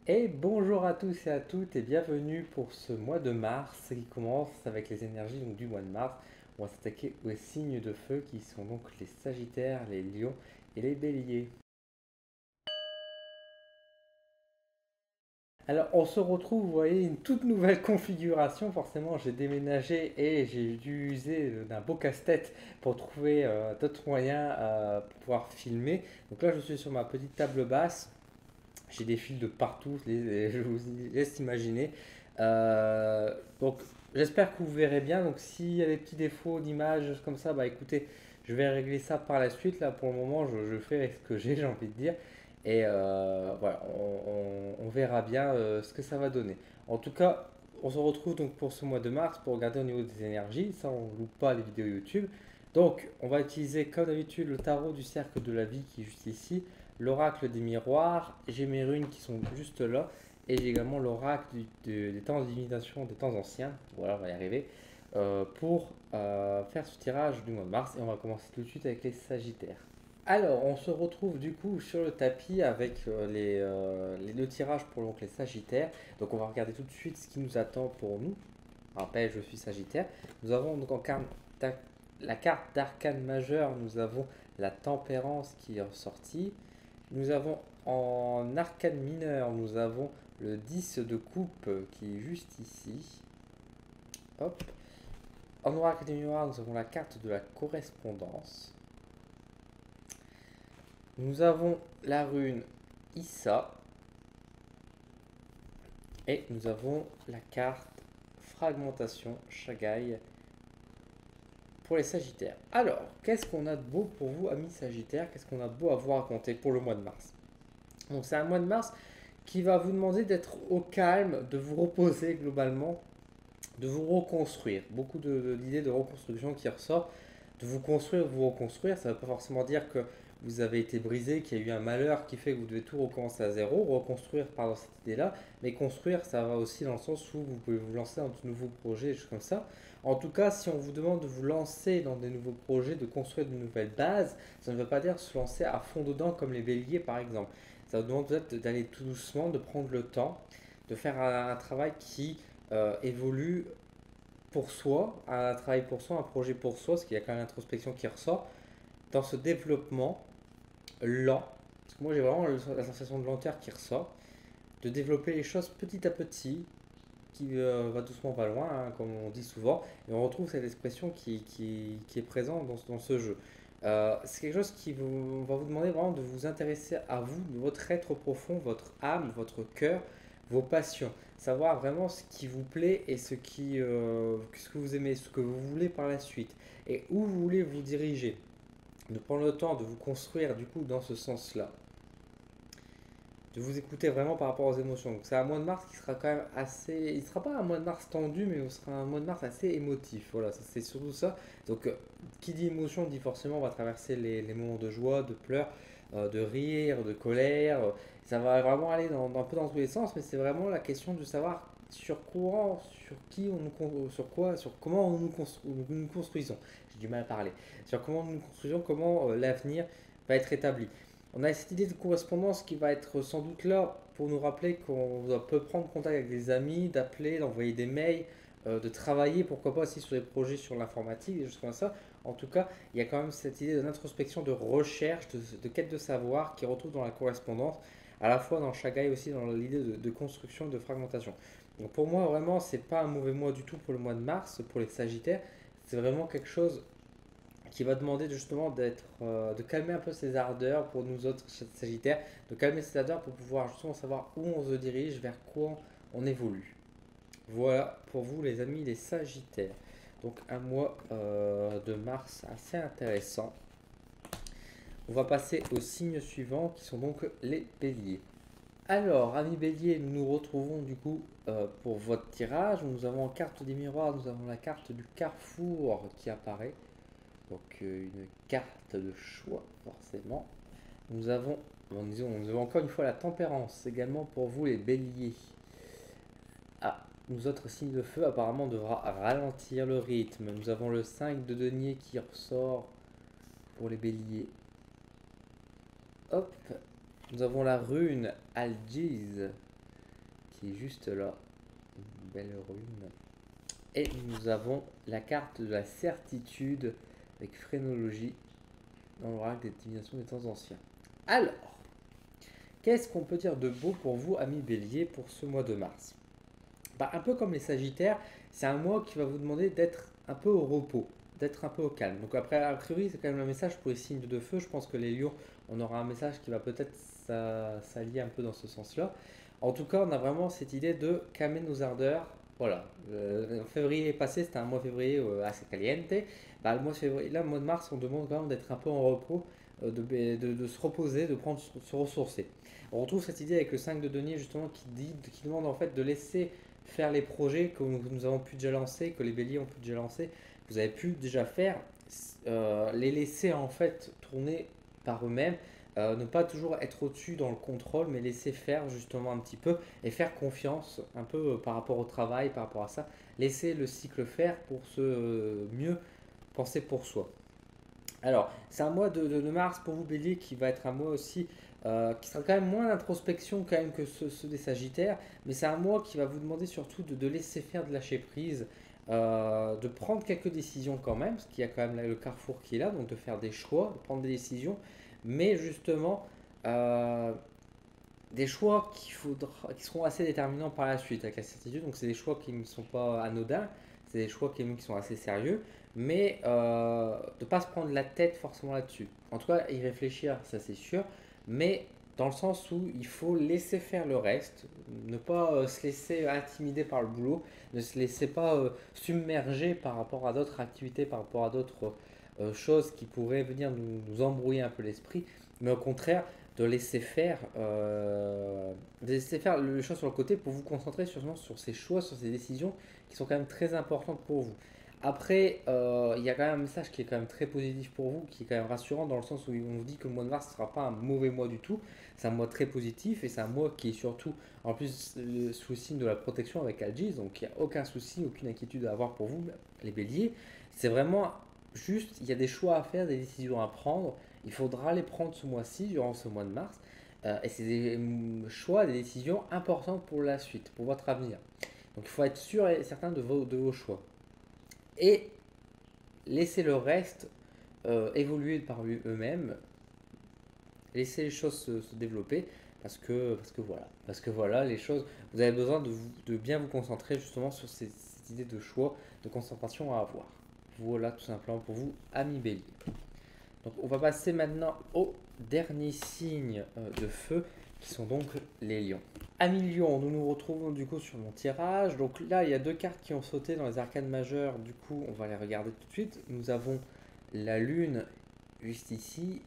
Et bonjour à tous et à toutes et bienvenue pour ce mois de mars qui commence avec les énergies du mois de mars. On va s'attaquer aux signes de feu qui sont donc les Sagittaires, les Lions et les Béliers. Alors on se retrouve, vous voyez, une toute nouvelle configuration. Forcément j'ai déménagé et j'ai dû user d'un beau casse-tête pour trouver d'autres moyens pour pouvoir filmer. Donc là je suis sur ma petite table basse. J'ai des fils de partout, je vous laisse imaginer. Donc j'espère que vous verrez bien. Donc s'il y a des petits défauts d'image comme ça, bah écoutez, je vais régler ça par la suite. Là pour le moment, je fais avec ce que j'ai envie de dire. Et voilà, on verra bien ce que ça va donner. En tout cas, on se retrouve donc pour ce mois de mars pour regarder au niveau des énergies. Ça, on ne loupe pas les vidéos YouTube. Donc, on va utiliser comme d'habitude le tarot du cercle de la vie qui est juste ici, l'oracle des miroirs, j'ai mes runes qui sont juste là, et j'ai également l'oracle des temps de divination des temps anciens, voilà, on va y arriver, pour faire ce tirage du mois de mars, et on va commencer tout de suite avec les Sagittaires. Alors, on se retrouve du coup sur le tapis avec les deux tirages pour donc, les Sagittaires. Donc, on va regarder tout de suite ce qui nous attend pour nous. Rappel, je suis Sagittaire. Nous avons donc la carte d'arcane majeur, nous avons la tempérance qui est ressortie. Nous avons en arcane mineur, nous avons le 10 de coupe qui est juste ici. Hop. En oracle des miroirs, nous avons la carte de la correspondance. Nous avons la rune Issa. Et nous avons la carte fragmentation Shagai pour les Sagittaires. Alors, qu'est-ce qu'on a de beau pour vous, amis Sagittaires? Qu'est-ce qu'on a de beau à vous raconter pour le mois de mars? Donc, c'est un mois de mars qui va vous demander d'être au calme, de vous reposer globalement, de vous reconstruire. Beaucoup d'idées de reconstruction qui ressortent. De vous construire, vous reconstruire, ça ne veut pas forcément dire que vous avez été brisé, qu'il y a eu un malheur qui fait que vous devez tout recommencer à zéro, reconstruire par cette idée-là, mais construire, ça va aussi dans le sens où vous pouvez vous lancer dans de nouveaux projets, des choses comme ça. En tout cas, si on vous demande de vous lancer dans des nouveaux projets, de construire de nouvelles bases, ça ne veut pas dire se lancer à fond dedans comme les béliers par exemple. Ça vous demande peut-être d'aller tout doucement, de prendre le temps, de faire un travail qui évolue pour soi, un travail pour soi, un projet pour soi, parce qu'il y a quand même l'introspection qui ressort, dans ce développement lent, parce que moi j'ai vraiment la sensation de lenteur qui ressort, de développer les choses petit à petit, qui va doucement pas loin, hein, comme on dit souvent, et on retrouve cette expression qui est présente dans ce jeu. C'est quelque chose qui va vous demander vraiment de vous intéresser à vous, de votre être profond, votre âme, votre cœur, vos passions. Savoir vraiment ce qui vous plaît et ce que vous aimez, ce que vous voulez par la suite et où vous voulez vous diriger. De prendre le temps de vous construire du coup dans ce sens-là, de vous écouter vraiment par rapport aux émotions. Donc c'est un mois de mars qui sera quand même assez. Il ne sera pas un mois de mars tendu, mais ce sera un mois de mars assez émotif. Voilà, c'est surtout ça. Donc qui dit émotion dit forcément on va traverser les moments de joie, de pleurs, de rire, de colère. Ça va vraiment aller un peu dans tous les sens, mais c'est vraiment la question de savoir sur quoi, sur qui on nous, sur quoi, sur comment nous construisons. J'ai du mal à parler. Sur comment nous nous construisons, comment l'avenir va être établi. On a cette idée de correspondance qui va être sans doute là pour nous rappeler qu'on peut prendre contact avec des amis, d'appeler, d'envoyer des mails, de travailler, pourquoi pas aussi sur des projets sur l'informatique, des choses comme ça. En tout cas, il y a quand même cette idée d'introspection, de recherche, de quête de savoir qui retrouve dans la correspondance, à la fois dans Shagai aussi dans l'idée de construction, de fragmentation. Donc pour moi, vraiment, c'est pas un mauvais mois du tout pour le mois de mars, pour les Sagittaires. C'est vraiment quelque chose qui va demander justement de calmer un peu ses ardeurs pour nous autres Sagittaires, de calmer ses ardeurs pour pouvoir justement savoir où on se dirige, vers quoi on évolue. Voilà pour vous les amis les Sagittaires. Donc un mois de mars assez intéressant. On va passer au signe suivant qui sont donc les béliers. Alors, amis béliers, nous nous retrouvons du coup pour votre tirage. Nous avons en carte des miroirs, nous avons la carte du carrefour qui apparaît. Donc une carte de choix forcément. Nous avons, nous avons encore une fois la tempérance également pour vous les béliers. Ah, nous autres signes de feu apparemment devra ralentir le rythme. Nous avons le 5 de denier qui ressort pour les béliers. Hop, nous avons la rune Algiz qui est juste là. Une belle rune. Et nous avons la carte de la certitude avec phrénologie dans l'oracle des divinations des temps anciens. Alors, qu'est-ce qu'on peut dire de beau pour vous, amis Bélier, pour ce mois de mars? Bah, un peu comme les Sagittaires, c'est un mois qui va vous demander d'être un peu au repos, d'être un peu au calme. Donc après, a priori, c'est quand même un message pour les signes de feu. Je pense que les lions, on aura un message qui va peut-être s'allier un peu dans ce sens-là. En tout cas, on a vraiment cette idée de calmer nos ardeurs. Voilà, février est passé, c'était un mois février assez caliente. Bah, le mois de février, là, le mois de mars, on demande quand même d'être un peu en repos, de se reposer, de prendre, se ressourcer. On retrouve cette idée avec le 5 de denier justement qui demande en fait de laisser faire les projets que nous avons pu déjà lancer, que les béliers ont pu déjà lancer, que vous avez pu déjà faire, les laisser en fait tourner par eux-mêmes, ne pas toujours être au-dessus dans le contrôle, mais laisser faire justement un petit peu et faire confiance un peu par rapport au travail, par rapport à ça, laisser le cycle faire pour se mieux penser pour soi. Alors, c'est un mois de mars pour vous, Bélier, qui va être un mois aussi qui sera quand même moins d'introspection quand même que ceux des Sagittaires, mais c'est un mois qui va vous demander surtout de laisser faire, de lâcher prise, de prendre quelques décisions quand même, parce qu'il y a quand même le carrefour qui est là, donc de faire des choix, de prendre des décisions, mais justement euh, des choix qui seront assez déterminants par la suite avec la certitude. Donc c'est des choix qui ne sont pas anodins, c'est des choix qui sont assez sérieux, mais de ne pas se prendre la tête forcément là-dessus. En tout cas, y réfléchir, ça c'est sûr, mais dans le sens où il faut laisser faire le reste, ne pas se laisser intimider par le boulot, ne se laisser pas submerger par rapport à d'autres activités, par rapport à d'autres choses qui pourraient venir nous embrouiller un peu l'esprit, mais au contraire, de laisser faire les choses sur le côté pour vous concentrer sur ces choix, sur ces décisions qui sont quand même très importantes pour vous. Après, il y a quand même un message qui est quand même très positif pour vous, qui est quand même rassurant dans le sens où on vous dit que le mois de mars ne sera pas un mauvais mois du tout. C'est un mois très positif et c'est un mois qui est surtout en plus sous le signe de la protection avec Algis, donc il n'y a aucun souci, aucune inquiétude à avoir pour vous, les béliers. C'est vraiment juste, il y a des choix à faire, des décisions à prendre. Il faudra les prendre ce mois-ci, durant ce mois de mars. Et c'est des choix, des décisions importantes pour la suite, pour votre avenir. Donc il faut être sûr et certain de vos choix. Et laisser le reste évoluer par eux-mêmes, laisser les choses se développer, parce que voilà, les choses, vous avez besoin de bien vous concentrer justement sur cette idée de choix, de concentration à avoir. Voilà tout simplement pour vous, amis bélier. Donc on va passer maintenant au dernier signe de feu, qui sont donc les lions. Amis lions, nous nous retrouvons du coup sur mon tirage. Donc là, il y a deux cartes qui ont sauté dans les arcanes majeures. Du coup, on va les regarder tout de suite. Nous avons la lune juste ici,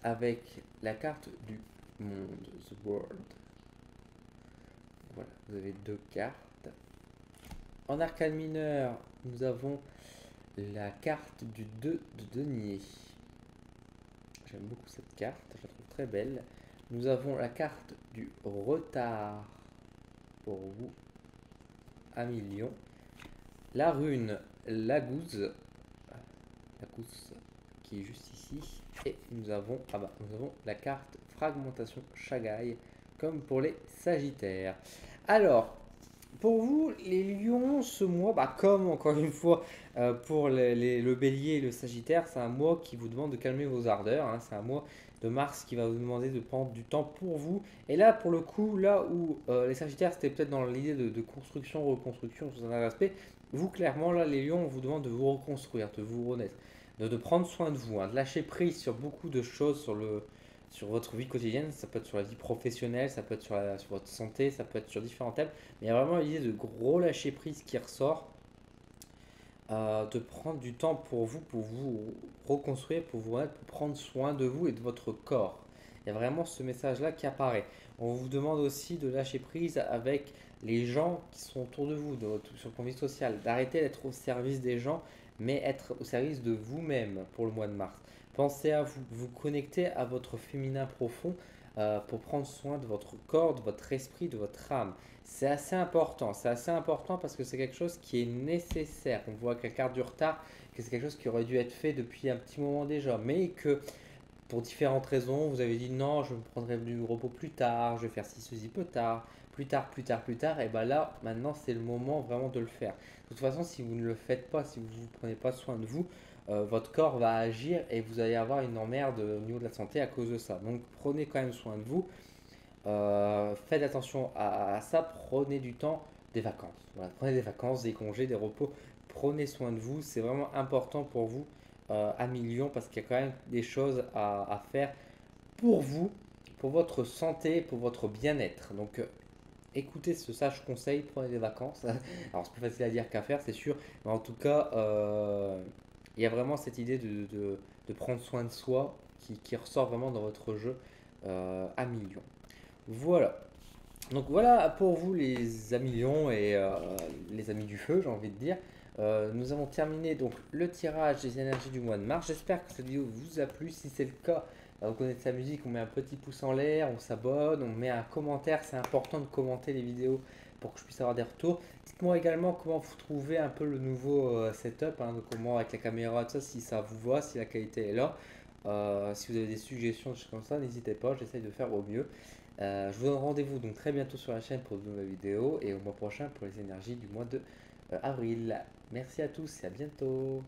avec la carte du monde, The World. Voilà, vous avez deux cartes. En arcane mineur, nous avons la carte du 2 de denier. J'aime beaucoup cette carte, je la trouve très belle. Nous avons la carte du retard pour vous, amis lion. La rune Lagouze, qui est juste ici. Et nous avons la carte fragmentation Shagai, comme pour les Sagittaires. Alors, pour vous, les lions, ce mois, comme encore une fois pour le bélier et le sagittaire, c'est un mois qui vous demande de calmer vos ardeurs. Hein. C'est un mois de mars qui va vous demander de prendre du temps pour vous. Et là, pour le coup, là où les sagittaires, c'était peut-être dans l'idée de construction, reconstruction, sous un aspect, vous, clairement, là, les lions, on vous demande de vous reconstruire, de vous renaître, de prendre soin de vous, hein, de lâcher prise sur beaucoup de choses, sur votre vie quotidienne. Ça peut être sur la vie professionnelle, ça peut être sur votre santé, ça peut être sur différents thèmes. Mais il y a vraiment l'idée de gros lâcher prise qui ressort, de prendre du temps pour vous reconstruire, pour vous remettre, pour prendre soin de vous et de votre corps. Il y a vraiment ce message-là qui apparaît. On vous demande aussi de lâcher prise avec les gens qui sont autour de vous, sur le plan vie social, d'arrêter d'être au service des gens, mais être au service de vous-même pour le mois de mars. Pensez à vous connecter à votre féminin profond pour prendre soin de votre corps, de votre esprit, de votre âme. C'est assez important. C'est assez important parce que c'est quelque chose qui est nécessaire. On voit avec la carte du retard que c'est quelque chose qui aurait dû être fait depuis un petit moment déjà, mais que pour différentes raisons, vous avez dit non, je me prendrai du repos plus tard, je vais faire ci, ceci plus tard, plus tard, plus tard, plus tard, et bien là, maintenant, c'est le moment vraiment de le faire. De toute façon, si vous ne le faites pas, si vous ne prenez pas soin de vous, votre corps va agir et vous allez avoir une emmerde au niveau de la santé à cause de ça. Donc, prenez quand même soin de vous. Faites attention à ça, prenez du temps, des vacances. Voilà, prenez des vacances, des congés, des repos. Prenez soin de vous, c'est vraiment important pour vous à millions parce qu'il y a quand même des choses à faire pour vous, pour votre santé, pour votre bien-être. Donc écoutez ce sage conseil, prenez des vacances. Alors c'est plus facile à dire qu'à faire, c'est sûr, mais en tout cas, il y a vraiment cette idée de prendre soin de soi qui ressort vraiment dans votre jeu à millions. Voilà. Donc voilà pour vous les amis lions et les amis du feu, j'ai envie de dire. Nous avons terminé donc le tirage des énergies du mois de mars. J'espère que cette vidéo vous a plu. Si c'est le cas, vous connaissez la musique, on met un petit pouce en l'air, on s'abonne, on met un commentaire. C'est important de commenter les vidéos pour que je puisse avoir des retours. Dites-moi également comment vous trouvez un peu le nouveau setup, hein, donc comment avec la caméra, tout ça, si ça vous va, si la qualité est là. Si vous avez des suggestions, des choses comme ça, n'hésitez pas, j'essaye de faire au mieux. Je vous donne rendez-vous donc très bientôt sur la chaîne pour de nouvelles vidéos et au mois prochain pour les énergies du mois de avril. Merci à tous et à bientôt.